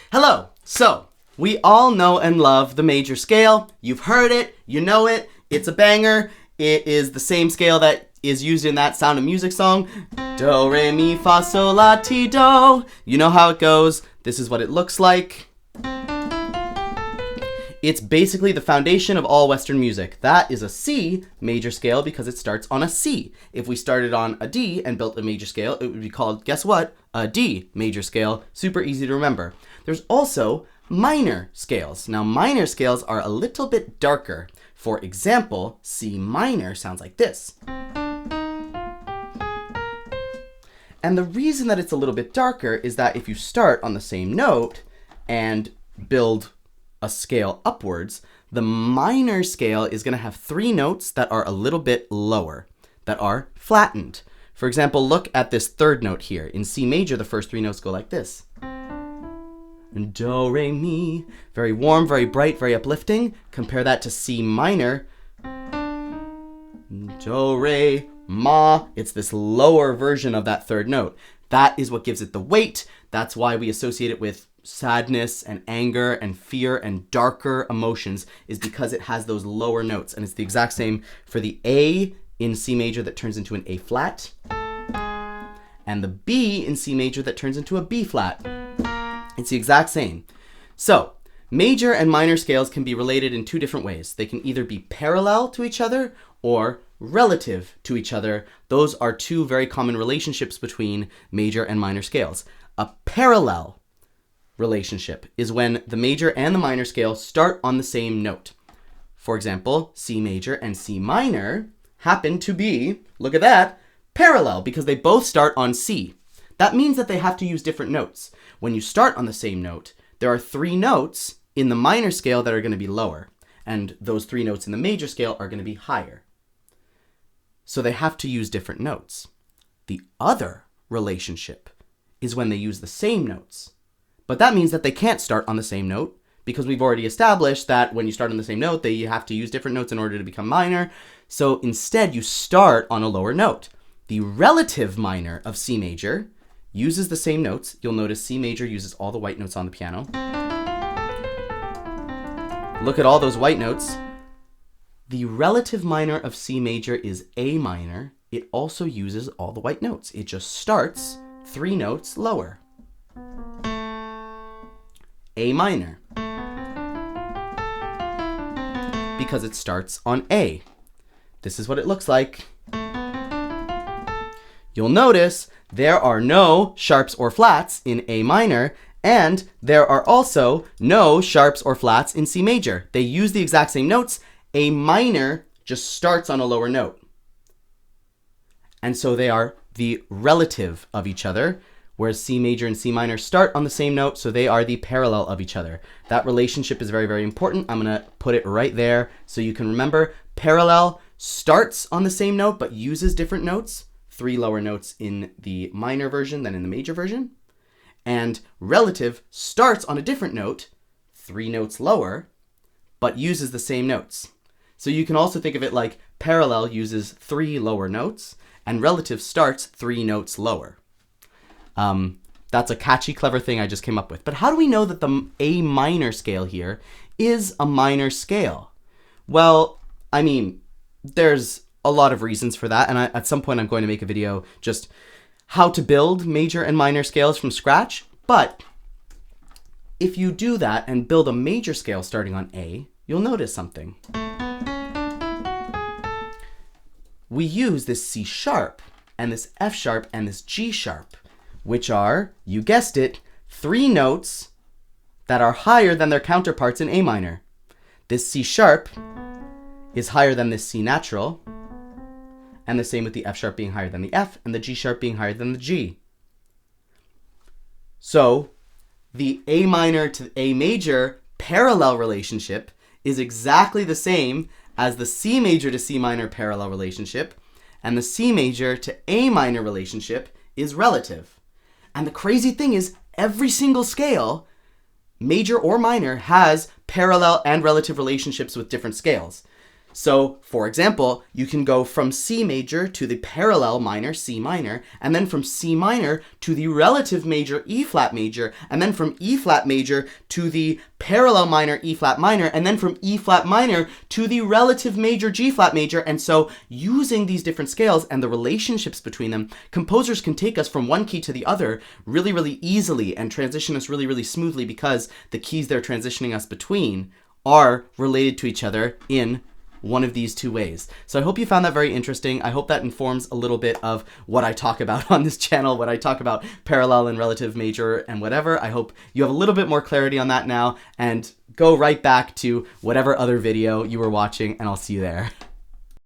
Hello! So, we all know and love the major scale. You've heard it, you know it, it's a banger. It is the same scale that is used in that Sound of Music song. Do, re, mi, fa, sol, la, ti, do. You know how it goes. This is what it looks like. It's basically the foundation of all Western music. That is a C major scale because it starts on a C. If we started on a D and built a major scale, it would be called, guess what? A D major scale. Super easy to remember. There's also minor scales. Now, minor scales are a little bit darker. For example, C minor sounds like this. And the reason that it's a little bit darker is that if you start on the same note and build a scale upwards, the minor scale is going to have three notes that are a little bit lower, that are flattened. For example, look at this third note here. In C major, the first three notes go like this. Do, re, mi. Very warm, very bright, very uplifting. Compare that to C minor. Do, re, ma. It's this lower version of that third note. That is what gives it the weight. That's why we associate it with sadness and anger and fear and darker emotions, is because it has those lower notes. And it's the exact same for the A in C major that turns into an A flat, and the B in C major that turns into a B flat. It's the exact same. So, major and minor scales can be related in two different ways. They can either be parallel to each other or relative to each other. Those are two very common relationships between major and minor scales. A parallel relationship is when the major and the minor scale start on the same note. For example, C major and C minor happen to be, look at that, parallel because they both start on C. That means that they have to use different notes. When you start on the same note, there are three notes in the minor scale that are going to be lower, and those three notes in the major scale are going to be higher. So they have to use different notes. The other relationship is when they use the same notes. But that means that they can't start on the same note because we've already established that when you start on the same note, they have to use different notes in order to become minor. So instead, you start on a lower note. The relative minor of C major uses the same notes. You'll notice C major uses all the white notes on the piano. Look at all those white notes. The relative minor of C major is A minor. It also uses all the white notes. It just starts three notes lower. A minor. Because it starts on A. This is what it looks like. You'll notice there are no sharps or flats in A minor, and there are also no sharps or flats in C major. They use the exact same notes. A minor just starts on a lower note. And so they are the relative of each other, whereas C major and C minor start on the same note, so they are the parallel of each other. That relationship is very, very important. I'm going to put it right there so you can remember. Parallel starts on the same note but uses different notes. Three lower notes in the minor version than in the major version. And relative starts on a different note, three notes lower, but uses the same notes. So you can also think of it like parallel uses three lower notes, and relative starts three notes lower. That's a catchy, clever thing I just came up with. But how do we know that the A minor scale here is a minor scale? Well, I mean, there's a lot of reasons for that, and at some point I'm going to make a video just how to build major and minor scales from scratch. But if you do that and build a major scale starting on A, you'll notice something. We use this C sharp and this F sharp and this G sharp, which are, you guessed it, three notes that are higher than their counterparts in A minor. This C sharp is higher than this C natural, and the same with the F sharp being higher than the F, and the G sharp being higher than the G. So, the A minor to A major parallel relationship is exactly the same as the C major to C minor parallel relationship, and the C major to A minor relationship is relative. And the crazy thing is, every single scale, major or minor, has parallel and relative relationships with different scales. So, for example, you can go from C major to the parallel minor, C minor, and then from C minor to the relative major, E flat major, and then from E flat major to the parallel minor, E flat minor, and then from E flat minor to the relative major, G flat major. And so using these different scales and the relationships between them, composers can take us from one key to the other really, really easily and transition us really, really smoothly because the keys they're transitioning us between are related to each other in one of these two ways. So I hope you found that very interesting. I hope that informs a little bit of what I talk about on this channel, when I talk about parallel and relative major and whatever. I hope you have a little bit more clarity on that now, and go right back to whatever other video you were watching, and I'll see you there.